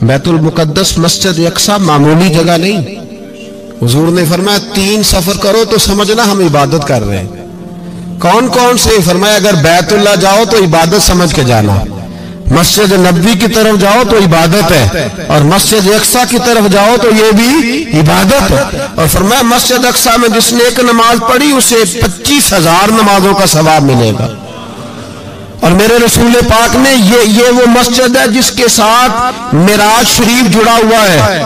بیت المقدس مسجد اقصی معمولی جگہ نہیں. حضور نے فرمایا 3 سفر کرو تو سمجھنا ہم عبادت کر رہے ہیں. کون کون سے؟ فرمایا اگر بیت اللہ جاؤ تو عبادت سمجھ کے جانا، مسجد نبوی کی طرف جاؤ تو عبادت ہے، اور مسجد اقصی کی طرف جاؤ تو یہ بھی عبادت ہے. اور فرمایا مسجد اقصی میں جس نے ایک نماز پڑھی اسے 25,000 نمازوں کا ثواب ملے گا. اور میرے رسول پاک نے یہ وہ مسجد ہے جس کے ساتھ معراج شریف جڑا ہوا ہے.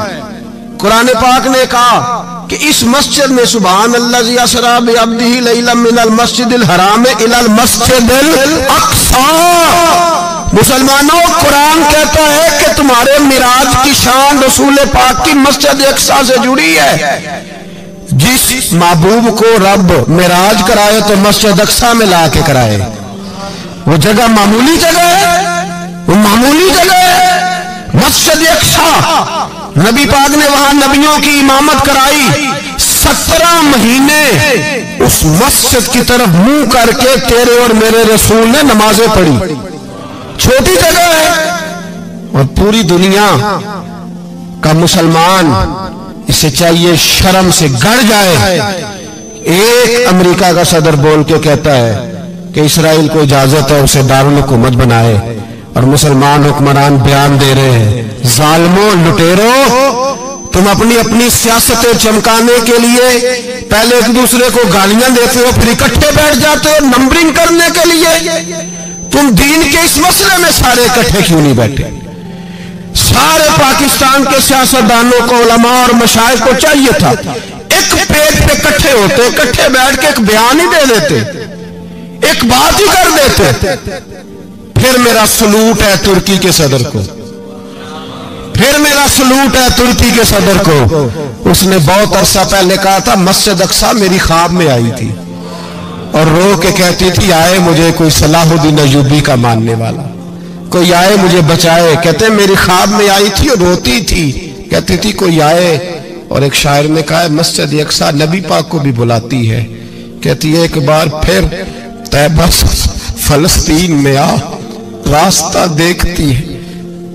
قرآن پاک نے کہا کہ اس مسجد میں سبحان اللہ اسریٰ بعبدہ لیلا من المسجد الحرام الی المسجد الاقصی. مسلمانوں، قرآن کہتا ہے کہ تمہارے معراج کی شان رسول پاک کی مسجد اقصی سے جڑی ہے. جس محبوب کو رب معراج کرائے تو مسجد اقصی میں لا کے کرائے. وہ جگہ معمولی جگہ ہے، وہ معمولی جگہ ہے. مسجد اقصی، نبی پاک نے وہاں نبیوں کی امامت کرائی. 17 مہینے اس مسجد کی طرف منہ کر کے تیرے اور میرے رسول نے نمازیں پڑھی. چھوٹی جگہ ہے اور پوری دنیا کا مسلمان اسے چاہیے شرم سے گڑ جائے. ایک امریکہ کا صدر بول کے کہتا ہے کہ اسرائیل کو اجازت ہے اسے دارالحکومت بنائے، اور مسلمان حکمران بیان دے رہے ہیں ظالموں، لٹیروں، تم اپنی سیاستیں چمکانے کے لیے پہلے ایک دوسرے کو گالیاں دیتے ہو، پھر اکٹھے بیٹھ جاتے ہو نمبرنگ کرنے کے لیے. تم دین کے اس مسئلے میں سارے اکٹھے کیوں نہیں بیٹھے؟ سارے پاکستان کے سیاستدانوں کو، علماء اور مشائخ کو چاہیے تھا ایک پیج پہ اکٹھے ہوتے، اکٹھے بیٹھ کے ایک بیان ہی دے دیتے، ایک بات ہی کر دیتے. پھر میرا سلوٹ ہے ترکی کے صدر کو، پھر میرا سلوٹ ہے ترکی کے صدر کو. اس نے بہت عرصہ پہلے کہا تھا مسجد اقصی میری خواب میں آئی تھی اور رو کے کہتی تھی آئے مجھے کوئی صلاح الدین ایوبی کا ماننے والا، کوئی آئے مجھے بچائے. کہتے میری خواب میں آئی تھی اور روتی تھی، کہتی تھی کوئی آئے. اور ایک شاعر نے کہا ہے مسجد اقصی نبی پاک کو بھی بلاتی ہے، کہتی ہے ایک بار پھر طیبہ فلسطین میں آ، راستہ دیکھتی ہے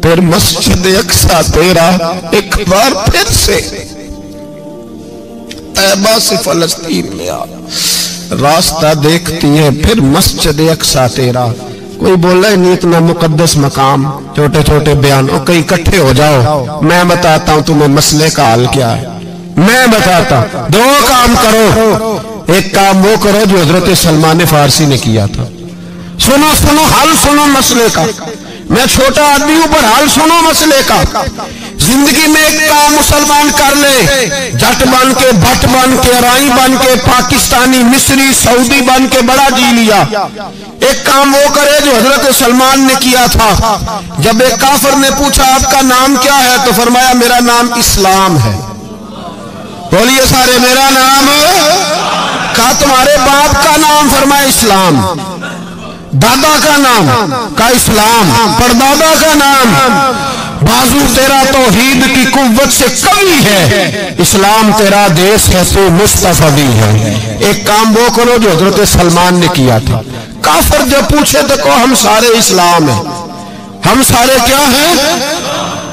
پھر مسجد اقصی تیرا. ایک بار پھر سے طیبہ سے فلسطین میں آ، راستہ دیکھتی ہے پھر مسجد اقصی تیرا. کوئی بول رہا ہے نہیں اتنا مقدس مقام، چھوٹے چھوٹے بیانوں کہیں اکٹھے ہو جاؤ. میں بتاتا ہوں تمہیں مسئلے کا حل کیا ہے. میں بتاتا ہوں 2 کام کرو. ایک کام وہ کرو جو حضرت سلمان فارسی نے کیا تھا. سنو حل سنو مسئلے کا. میں چھوٹا آدمی ہوں پر حل سنو مسئلے کا. زندگی میں ایک کام مسلمان کر لے، جٹ بن کے، بھٹ بن کے، رائی بن کے، پاکستانی، مصری، سعودی بن کے بڑا جی لیا. ایک کام وہ کرے جو حضرت سلمان نے کیا تھا. جب ایک کافر نے پوچھا آپ کا نام کیا ہے تو فرمایا میرا نام اسلام ہے. بولیے سارے میرا نام ہے. کہا تمہارے باپ کا نام؟ فرمایا اسلام. دادا کا نام؟ کا اسلام. پردادا کا نام؟ بازو تیرا توحید کی قوت سے قوی ہے، اسلام تیرا دیس ہے تو مصطفی ہے. ایک کام وہ کرو جو حضرت سلمان نے کیا تھا. کافر جب پوچھے تو کہو ہم سارے اسلام ہیں. ہم سارے کیا ہیں؟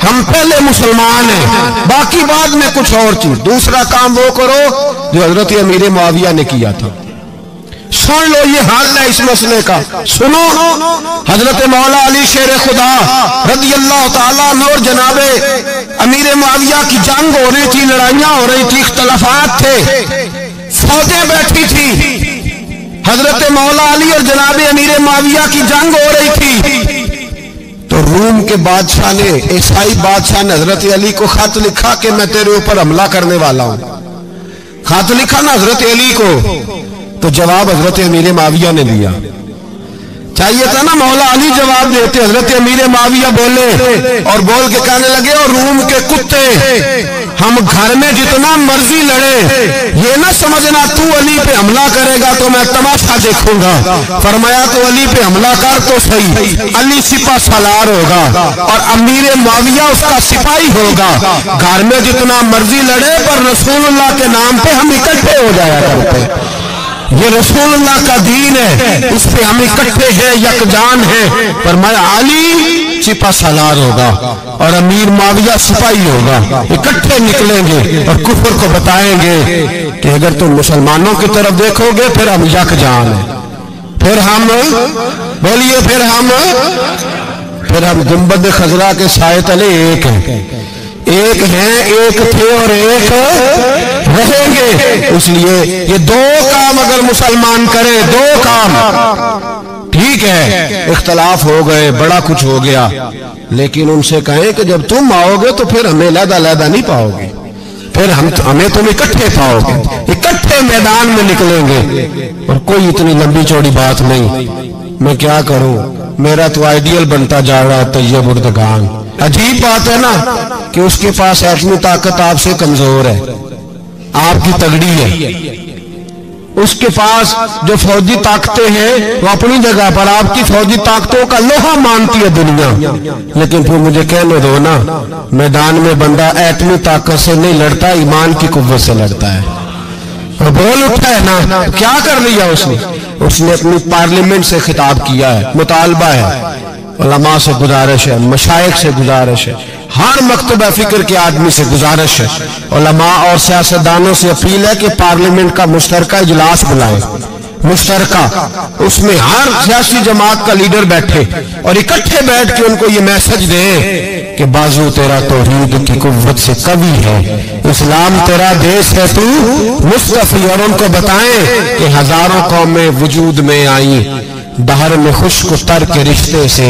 ہم پہلے مسلمان ہیں، باقی بعد میں کچھ اور چیز. دوسرا کام وہ کرو جو حضرت امیر معاویہ نے کیا تھا. سن لو یہ حال ہے اس مسئلے کا. سنو حضرت مولا علی شیر خدا رضی اللہ تعالیٰ عنہ اور جناب امیر معاویہ کی جنگ ہو رہی تھی، لڑائیاں ہو رہی تھی، اختلافات تھے، فوجیں بیٹھی تھی. حضرت مولا علی اور جناب امیر معاویہ کی جنگ ہو رہی تھی تو روم کے بادشاہ نے، عیسائی بادشاہ نے حضرت علی کو خط لکھا کہ میں تیرے اوپر حملہ کرنے والا ہوں. خط لکھا نا حضرت علی کو، تو جواب حضرت امیر معاویہ نے دیا. چاہیے تھا نا مولا علی جواب دیتے. حضرت امیر معاویہ بولے اور بول کے کہنے لگے اور روم کے کتے، ہم گھر میں جتنا مرضی لڑے، یہ نہ سمجھنا تو علی پہ حملہ کرے گا تو میں تماشا دیکھوں گا. فرمایا تو علی پہ حملہ کر تو صحیح، علی سپہ سالار ہوگا اور امیر معاویہ اس کا سپاہی ہوگا. گھر میں جتنا مرضی لڑے پر رسول اللہ کے نام پہ ہم اکٹھے ہو جایا کرتے. یہ رسول اللہ کا دین ہے، اس پہ ہم اکٹھے ہیں، یکجان ہیں. فرمایا علی सिपा सालार होगा और अमीर मुआविया सिपाही होगा, इकट्ठे निकलेंगे और कुफर को बताएंगे कि अगर तुम मुसलमानों की तरफ देखोगे फिर हम यकजान हैं, फिर हम बोलिए फिर हम गुंबद खजरा के साए तले एक हैं, एक हैं, एक थे और एक रहेंगे। इसलिए ये दो काम अगर मुसलमान करें, दो काम, ठीक है इख्तलाफ हो गए, बड़ा कुछ हो गया, लेकिन उनसे कहें कि जब तुम आओगे तो फिर हमें लहदा नहीं पाओगे, फिर हमें तुम इकट्ठे पाओगे, इकट्ठे मैदान में निकलेंगे। और कोई इतनी लंबी चौड़ी बात नहीं, मैं क्या करूं, मेरा तो आइडियल बनता जा रहा है तैयब उर्दगान। अजीब बात है ना कि उसके पास एटमी ताकत आपसे कमजोर है, आपकी तगड़ी है, उसके पास जो फौजी ताकतें हैं वो अपनी जगह पर, आपकी फौजी ताकतों का लोहा मानती है दुनिया। लेकिन फिर मुझे कहने दो ना, मैदान में बंदा एटमी ताकत से नहीं लड़ता, ईमान की कुव्वत से लड़ता है। और बोल उठा है ना, क्या कर लिया उसने अपनी पार्लियामेंट से खिताब किया है, मुतालबा है, उलमा से गुजारिश है, मशाइख से गुजारिश है, हर मकतबा फिक्र के आदमी से गुजारिश है, उलमा और सियासतदानों से अपील है कि पार्लियामेंट का मुश्तरका इजलास बुलाएं, मुश्तरका, उसमें हर सियासी जमात का लीडर बैठे और इकट्ठे बैठ के उनको ये मैसेज दे कि बाजू तेरा तौहीद की कुव्वत से कवी है, इस्लाम तेरा देश है, तू मुस्तफी। और उनको बताएं कि हजारों कौमें वजूद में आई, दहर में खुश्क तर के रिश्ते से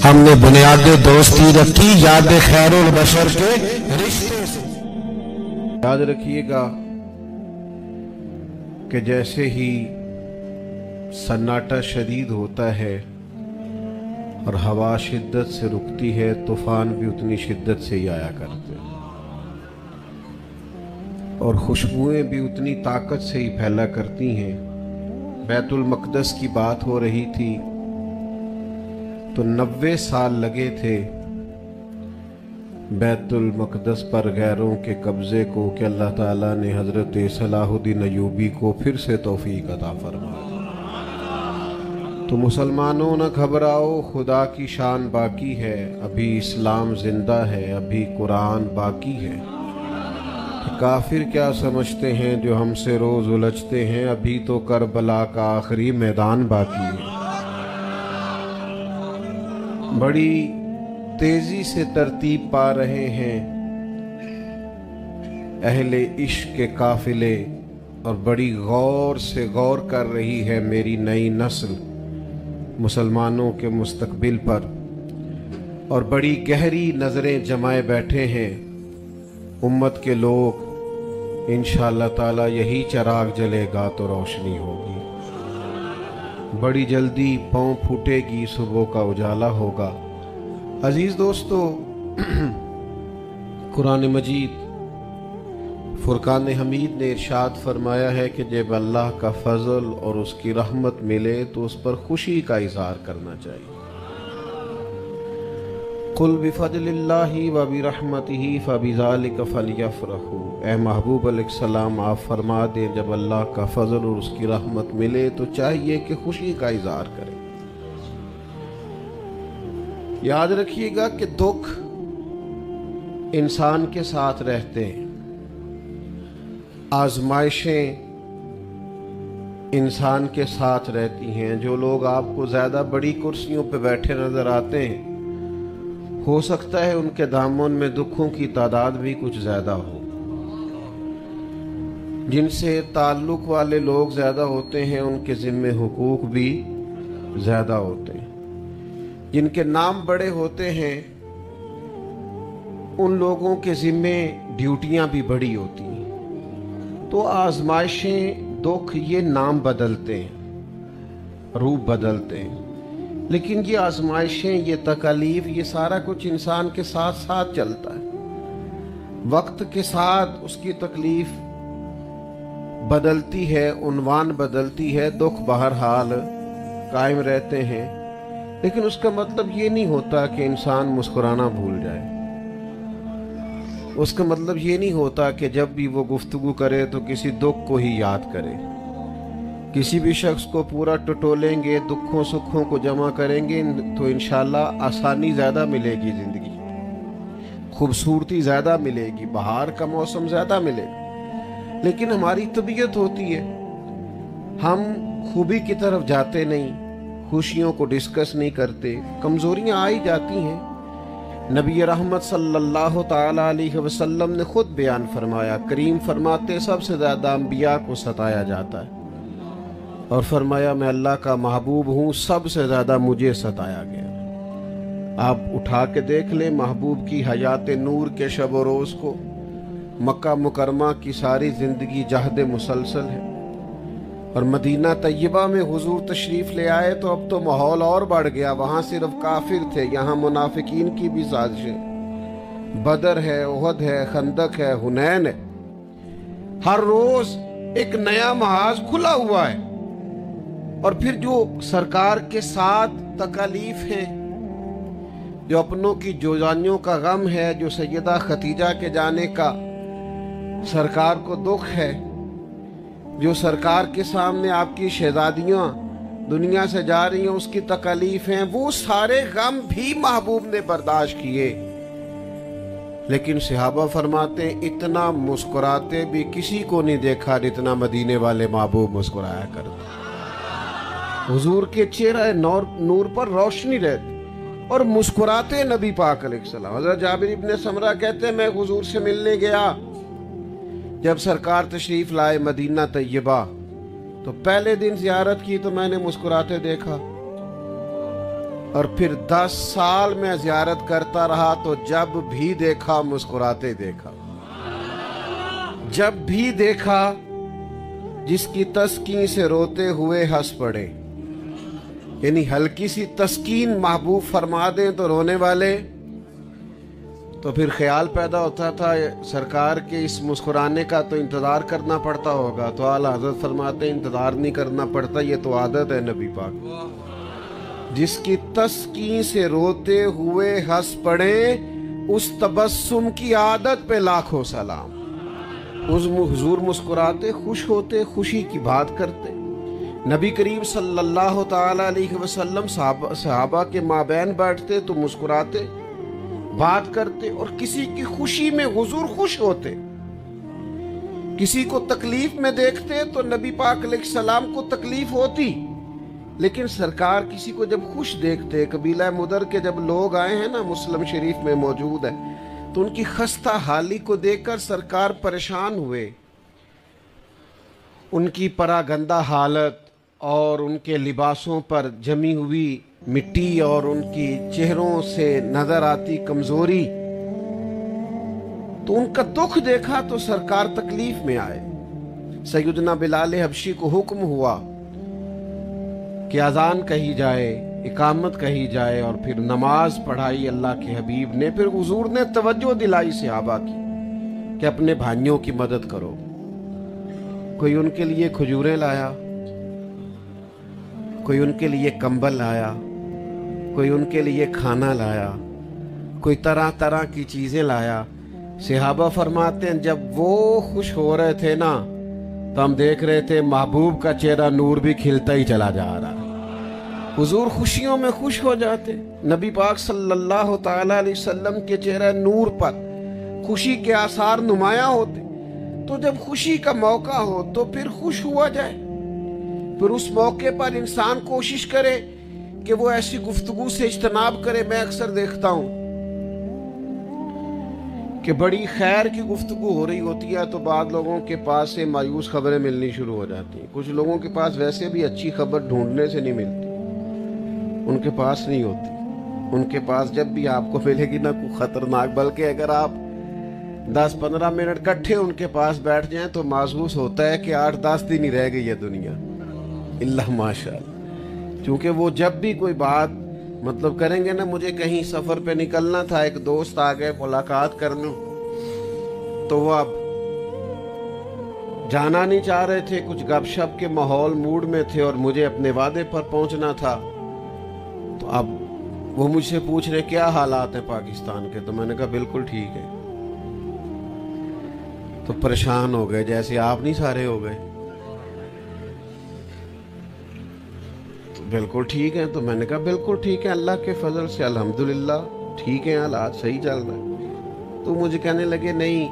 हमने बुनियाद दोस्ती रखी, याद खैरुल बशर के रिश्ते से। याद रखिएगा कि जैसे ही सन्नाटा शदीद होता है और हवा शिद्दत से रुकती है, तूफान भी उतनी शिद्दत से ही आया करते हैं और खुशबुएं भी उतनी ताकत से ही फैला करती हैं। बैतुल मक़दस की बात हो रही थी तो 90 साल लगे थे बैतुल मक़दस पर गैरों के कब्ज़े को कि अल्लाह ताला ने हज़रत सलाहुद्दीन अय्यूबी को फिर से तौफीक अता फरमाया। तो मुसलमानों न घबराओ, खुदा की शान बाकी है, अभी इस्लाम जिंदा है, अभी कुरान बाकी है। काफिर क्या समझते हैं जो हमसे रोज उलझते हैं, अभी तो करबला का आखिरी मैदान बाकी है। बड़ी तेजी से तरतीब पा रहे हैं अहले इश्क के काफिले और बड़ी गौर से गौर कर रही है मेरी नई नस्ल मुसलमानों के मुस्तकबिल पर, और बड़ी गहरी नजरें जमाए बैठे हैं उम्मत के लोग। इंशाअल्लाह ताला यही चिराग जलेगा तो रोशनी होगी, बड़ी जल्दी पाँव फूटेगी, सुबह का उजाला होगा। अजीज दोस्तों, कुरान मजीद फुरकान हमीद ने इरशाद फरमाया है कि जब अल्लाह का फजल और उसकी रहमत मिले तो उस पर खुशी का इजहार करना चाहिए। कुल बिफज़लिल्लाहि व बिरहमतिही फबिज़ालिका फलियफ़रहू। ए महबूब अलैहिस्सलाम, आप फरमा दें जब अल्लाह का फजल और उसकी रहमत मिले तो चाहिए कि खुशी का इजहार करें। याद रखिएगा कि दुख इंसान के साथ रहते हैं, आजमाइशें इंसान के साथ रहती हैं। जो लोग आपको ज्यादा बड़ी कुर्सियों पर बैठे नजर आते हैं, हो सकता है उनके दामन में दुखों की तादाद भी कुछ ज्यादा हो। जिनसे ताल्लुक वाले लोग ज्यादा होते हैं उनके जिम्मे हुकूक भी ज्यादा होते हैं। जिनके नाम बड़े होते हैं उन लोगों के जिम्मे ड्यूटियां भी बड़ी होती हैं। तो आजमाइशें, दुख, ये नाम बदलते हैं, रूप बदलते हैं, लेकिन ये आजमाइशें, ये तकलीफ, ये सारा कुछ इंसान के साथ साथ चलता है। वक्त के साथ उसकी तकलीफ बदलती है, उन्वान बदलती है, दुख बहरहाल कायम रहते हैं। लेकिन उसका मतलब ये नहीं होता कि इंसान मुस्कुराना भूल जाए। उसका मतलब ये नहीं होता कि जब भी वो गुफ्तगू करे तो किसी दुख को ही याद करे, किसी भी शख्स को पूरा टटोलेंगे, दुखों सुखों को जमा करेंगे तो इंशाल्लाह आसानी ज़्यादा मिलेगी, ज़िंदगी खूबसूरती ज़्यादा मिलेगी, बहार का मौसम ज़्यादा मिलेगा। लेकिन हमारी तबीयत होती है, हम खूबी की तरफ जाते नहीं, खुशियों को डिस्कस नहीं करते, कमज़ोरियाँ आ ही जाती हैं। नबी रहमत सल्लल्लाहु ताला अलैहि वसल्लम ने खुद बयान फरमाया, करीम फरमाते सबसे ज़्यादा अंबिया को सताया जाता है, और फरमाया मैं अल्लाह का महबूब हूँ, सबसे ज़्यादा मुझे सताया गया। आप उठा के देख लें महबूब की हयात नूर के शब व रोज़ को, मक्का मुकरमा की सारी ज़िंदगी जहद मुसलसल है, और मदीना तैयबा में हुजूर तशरीफ़ ले आए तो अब तो माहौल और बढ़ गया। वहाँ सिर्फ काफिर थे, यहाँ मुनाफिकीन की भी साजिश है। बदर है, उहद है, खंदक है, हुनैन है। हर रोज़ एक नया महाज खुला हुआ है। और फिर जो सरकार के साथ तकालीफ है, जो अपनों की जोजानियों का गम है, जो सैयदा खतीजा के जाने का सरकार को दुख है, जो सरकार के सामने आपकी शहजादियाँ दुनिया से जा रही हैं उसकी तकालीफ हैं, वो सारे गम भी महबूब ने बर्दाश्त किए। लेकिन सहाबा फरमाते इतना मुस्कुराते भी किसी को नहीं देखा जितना मदीने वाले महबूब मुस्कुराया करते। हुजूर के चेहरे नूर पर रोशनी रहती और मुस्कुराते नबी पाक अलैहिस्सलाम। हज़रत जाबिर इब्न समरा कहते हैं मैं हुजूर से मिलने गया जब सरकार तशरीफ लाए मदीना तैयबा, तो पहले दिन ज़ियारत की तो मैंने मुस्कुराते देखा, और फिर 10 साल में ज़ियारत करता रहा तो जब भी देखा मुस्कुराते देखा। जब भी देखा जिसकी तस्कीन से रोते हुए हंस पड़े, यानी हल्की सी तस्कीन महबूब फरमा दें तो रोने वाले। तो फिर ख्याल पैदा होता था सरकार के इस मुस्कुराने का तो इंतज़ार करना पड़ता होगा। तो आला हज़रत फरमाते इंतज़ार नहीं करना पड़ता, ये तो आदत है नबी पाक। जिसकी तस्कीन से रोते हुए हंस पड़े उस तबस्सुम की आदत पे लाखों सलाम। उस हुजूर मुस्कुराते, खुश होते, खुशी की बात करते। नबी करीम सल्लल्लाहु ताला अलैहि वसल्लम सहाबा के माबैन बैठते तो मुस्कुराते, बात करते, और किसी की खुशी में हुजूर खुश होते। किसी को तकलीफ में देखते तो नबी पाक अलैहिस्सलाम को तकलीफ होती, लेकिन सरकार किसी को जब खुश देखते, कबीला मुदर के जब लोग आए हैं ना, मुस्लिम शरीफ में मौजूद है, तो उनकी खस्ता हाली को देखकर सरकार परेशान हुए। उनकी परागंदा हालत और उनके लिबासों पर जमी हुई मिट्टी और उनकी चेहरों से नजर आती कमजोरी, तो उनका दुख देखा तो सरकार तकलीफ में आए। सैयदना बिलाल हबशी को हुक्म हुआ कि अजान कही जाए, इकामत कही जाए, और फिर नमाज पढ़ाई अल्लाह के हबीब ने। फिर हुजूर ने तवज्जो दिलाई सहाबा की कि अपने भाइयों की मदद करो। कोई उनके लिए खजूरें लाया, कोई उनके लिए कंबल लाया, कोई उनके लिए खाना लाया, कोई तरह तरह की चीज़ें लाया। सहाबा फरमाते हैं जब वो खुश हो रहे थे ना, तो हम देख रहे थे महबूब का चेहरा नूर भी खिलता ही चला जा रहा। हुजूर खुशियों में खुश हो जाते। नबी पाक सल्लल्लाहु ताला अलैहि वसल्लम के चेहरे नूर पर खुशी के आसार नुमाया होते। तो जब खुशी का मौका हो तो फिर खुश हुआ जाए। फिर उस मौके पर इंसान कोशिश करे कि वो ऐसी गुफ्तगू से इज्तनाब करे। मैं अक्सर देखता हूँ कि बड़ी खैर की गुफ्तगू हो रही होती है तो बाद लोगों के पास से मायूस खबरें मिलनी शुरू हो जाती हैं। कुछ लोगों के पास वैसे भी अच्छी खबर ढूंढने से नहीं मिलती, उनके पास नहीं होती। उनके पास जब भी आपको मिलेगी ना कोई खतरनाक, बल्कि अगर आप 10-15 मिनट इकट्ठे उनके पास बैठ जाएं तो महसूस होता है कि 8-10 दिन ही रह गई है दुनिया, इल्लाह माशाअल्लाह। क्योंकि वो जब भी कोई बात मतलब करेंगे ना, मुझे कहीं सफर पे निकलना था, एक दोस्त आ गए मुलाकात करने, तो वो अब जाना नहीं चाह रहे थे, कुछ गपशप के माहौल मूड में थे और मुझे अपने वादे पर पहुंचना था। तो अब वो मुझसे पूछ रहे क्या हालात हैं पाकिस्तान के, तो मैंने कहा बिल्कुल ठीक है। तो परेशान हो गए, जैसे आप नहीं सारे हो गए। बिल्कुल ठीक हैं। तो मैंने कहा बिल्कुल ठीक है, अल्लाह के फजल से अल्हम्दुलिल्लाह ठीक हैं, हालात सही चल रहे हैं। तो मुझे कहने लगे नहीं,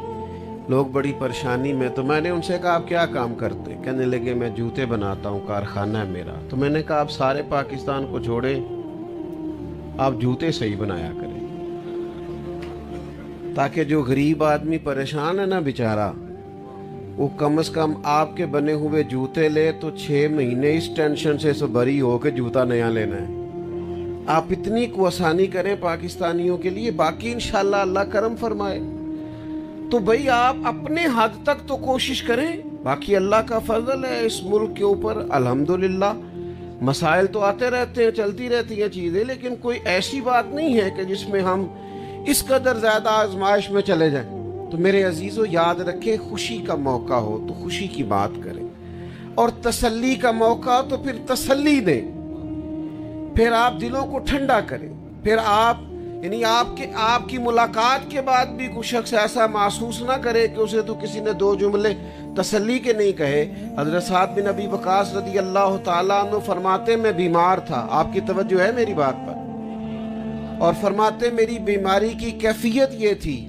लोग बड़ी परेशानी में। तो मैंने उनसे कहा आप क्या काम करते हैं? कहने लगे मैं जूते बनाता हूँ, कारखाना है मेरा। तो मैंने कहा आप सारे पाकिस्तान को छोड़ें, आप जूते सही बनाया करें, ताकि जो गरीब आदमी परेशान है ना बेचारा, वो कम से कम आपके बने हुए जूते ले तो 6 महीने इस टेंशन से बरी हो के जूता नया लेना है। आप इतनी को आसानी करें पाकिस्तानियों के लिए, बाकी इंशाल्लाह अल्लाह करम फरमाए। तो भाई आप अपने हद तक तो कोशिश करें, बाकी अल्लाह का फजल है इस मुल्क के ऊपर अल्हम्दुलिल्लाह। मसाइल तो आते रहते हैं, चलती रहती हैं चीज़ें, लेकिन कोई ऐसी बात नहीं है कि जिसमें हम इस कदर ज़्यादा आजमाइश में चले जाएं। तो मेरे अजीज़ों याद रखें, खुशी का मौका हो तो खुशी की बात करें, और तसल्ली का मौका तो फिर तसल्ली दें, फिर आप दिलों को ठंडा करें। फिर आप यानी आपकी मुलाकात के बाद भी कुछ शख्स ऐसा महसूस ना करे कि उसे तो किसी ने 2 जुमले तसल्ली के नहीं कहे। हज़रत साद बिन अबी वक़ास रज़ी अल्लाह ताला अन्हु फरमाते मैं बीमार था, आपकी तवज्जो है मेरी बात पर, और फरमाते मेरी बीमारी की कैफियत ये थी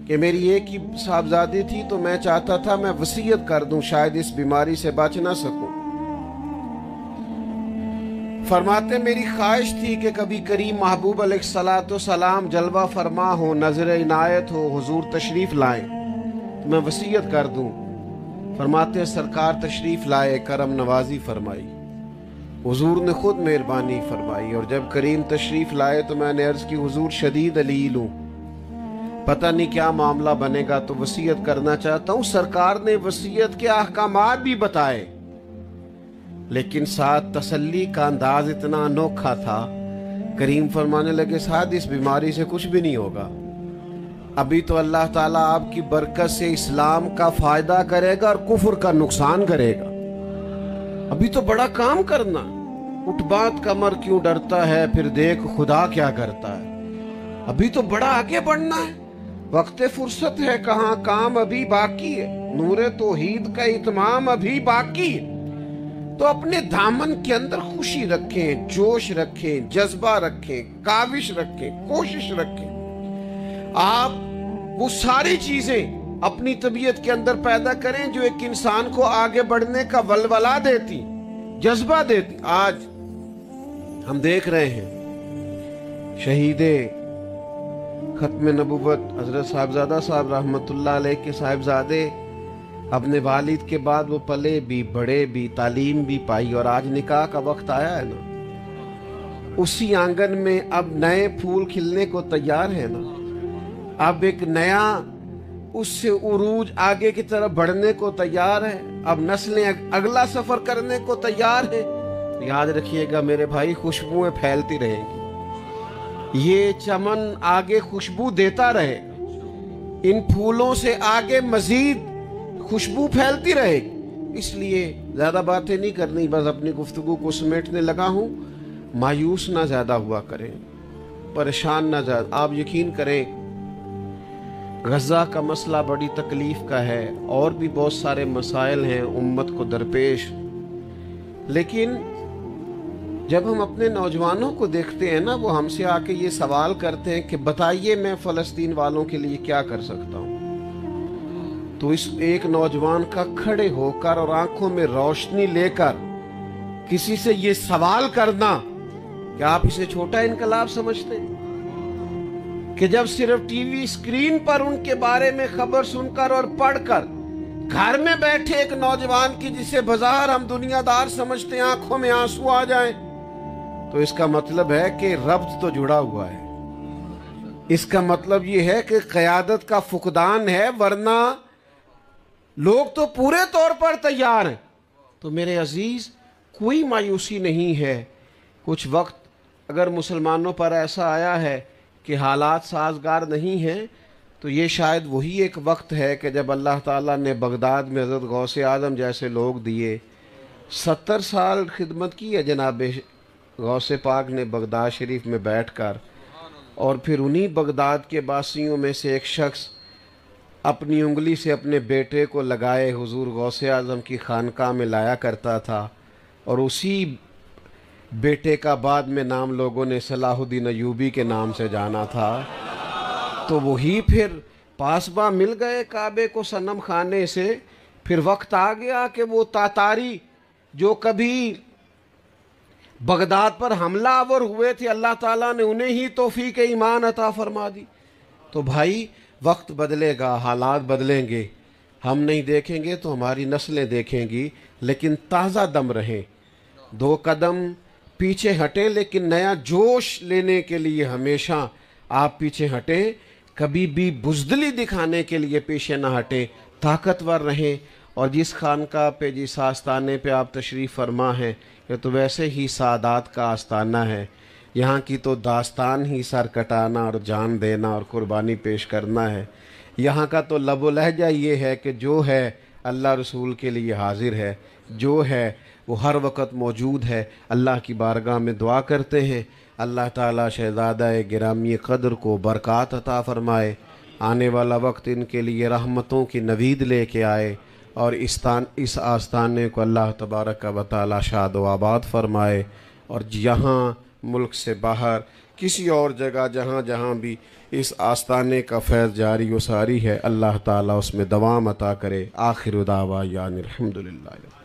कि मेरी एक ही साहबजादी थी, तो मैं चाहता था मैं वसीयत कर दूं, शायद इस बीमारी से बच ना सकूं। फरमाते मेरी ख्वाहिश थी कि कभी करीम महबूब अलैहिस्सलाम जलवा फरमा हो, नजर इनायत हो, हुजूर तशरीफ लाए, तो मैं वसीयत कर दूं। फरमाते सरकार तशरीफ लाए, करम नवाजी फरमाई, हुजूर ने खुद मेहरबानी फरमाई। और जब करीम तशरीफ लाए तो मैंने अर्ज की हुजूर शदीद अलील हूं, पता नहीं क्या मामला बनेगा, तो वसीयत करना चाहता हूं। सरकार ने वसीयत के अहकामात भी बताए, लेकिन साथ तसल्ली का अंदाज इतना अनोखा था। करीम फरमाने लगे साथ इस बीमारी से कुछ भी नहीं होगा, अभी तो अल्लाह ताला आपकी बरकत से इस्लाम का फायदा करेगा और कुफर का नुकसान करेगा। अभी तो बड़ा काम करना, उठ बात कमर क्यों डरता है, फिर देख खुदा क्या करता है। अभी तो बड़ा आगे बढ़ना है, वक्त फुर्सत है कहाँ, काम अभी बाकी है, नूरे तौहीद का इत्माम अभी बाकी है। तो अपने दामन के अंदर खुशी रखें, जोश रखें, जज्बा रखें, काविश रखें, कोशिश रखें। आप वो सारी चीजें अपनी तबीयत के अंदर पैदा करें जो एक इंसान को आगे बढ़ने का वलवला देती, जज्बा देती। आज हम देख रहे हैं शहीदे खत्म नबुव्वत हजरत साहिबजादा साहब रहमतुल्लाह अलैह के साहिबजादे अपने वालिद के बाद वो पले भी, बड़े भी, तालीम भी पाई, और आज निकाह का वक्त आया है ना, उसी आंगन में अब नए फूल खिलने को तैयार है ना, अब एक नया उससे उरूज आगे की तरफ बढ़ने को तैयार है, अब नस्लें अगला सफर करने को तैयार है। याद रखिएगा मेरे भाई, खुशबुएं फैलती रहेंगी, ये चमन आगे खुशबू देता रहे, इन फूलों से आगे मजीद खुशबू फैलती रहेगी। इसलिए ज्यादा बातें नहीं करनी, बस अपनी गुफ्तगू को समेटने लगा हूं। मायूस ना ज्यादा हुआ करें, परेशान ना ज्यादा। आप यकीन करें गजा का मसला बड़ी तकलीफ का है, और भी बहुत सारे मसाइल हैं उम्मत को दरपेश, लेकिन जब हम अपने नौजवानों को देखते हैं ना, वो हमसे आके ये सवाल करते हैं कि बताइए मैं फ़लस्तीन वालों के लिए क्या कर सकता हूँ, तो इस एक नौजवान का खड़े होकर और आंखों में रोशनी लेकर किसी से ये सवाल करना, क्या आप इसे छोटा इनकलाब समझते हैं? कि जब सिर्फ टीवी स्क्रीन पर उनके बारे में खबर सुनकर और पढ़कर घर में बैठे एक नौजवान की जिसे बाजार हम दुनियादार समझते हैं, आंखों में आंसू आ जाए, तो इसका मतलब है कि रब्त तो जुड़ा हुआ है। इसका मतलब ये है कि क़यादत का फुकदान है, वरना लोग तो पूरे तौर पर तैयार हैं। तो मेरे अजीज, कोई मायूसी नहीं है। कुछ वक्त अगर मुसलमानों पर ऐसा आया है कि हालात साजगार नहीं हैं, तो ये शायद वही एक वक्त है कि जब अल्लाह ताला ने बगदाद में हज़रत गौसे आज़म जैसे लोग दिए। 70 साल खिदमत की है जनाब गौसे पाक ने बगदाद शरीफ में बैठकर, और फिर उन्हीं बगदाद के बासियों में से एक शख्स अपनी उंगली से अपने बेटे को लगाए हुजूर गौसे आज़म की खानकाह में लाया करता था, और उसी बेटे का बाद में नाम लोगों ने सलाहुद्दीन अयूबी के नाम से जाना था, तो वही फिर पासबा मिल गए काबे को सनम खाने से। फिर वक्त आ गया कि वो तातारी जो कभी बगदाद पर हमला आवर हुए थे, अल्लाह ताला ने उन्हें ही तौफीक ईमान अता फरमा दी। तो भाई वक्त बदलेगा, हालात बदलेंगे, हम नहीं देखेंगे तो हमारी नस्लें देखेंगी, लेकिन ताज़ा दम रहें, 2 कदम पीछे हटें, लेकिन नया जोश लेने के लिए हमेशा आप पीछे हटें, कभी भी बुज़दिली दिखाने के लिए पीछे ना हटें, ताकतवर रहें। और जिस खानका पे, जिस आस्थाने पे आप तशरीफ़ फरमा हैं, ये तो वैसे ही सादात का आस्थाना है। यहाँ की तो दास्तान ही सर कटाना और जान देना और कुर्बानी पेश करना है। यहाँ का तो लबो लहजा ये है कि जो है अल्लाह रसूल के लिए हाजिर है, जो है वो हर वक्त मौजूद है। अल्लाह की बारगाह में दुआ करते हैं, अल्लाह ताला शहज़ादा गिरामी क़द्र को बरक़ात अता फ़रमाए, आने वाला वक्त इनके लिए रहमतों की नवीद लेके आए, और इस आस्थाने को अल्लाह तबारक व तआला शाद व आबाद फ़रमाए। और यहाँ मुल्क से बाहर किसी और जगह जहाँ जहाँ भी इस आस्थाने का फैज़ जारी व सारी है, अल्लाह ताला उसमें दवाम अता करे। आखिर दावा यानी अल्हम्दुलिल्लाह।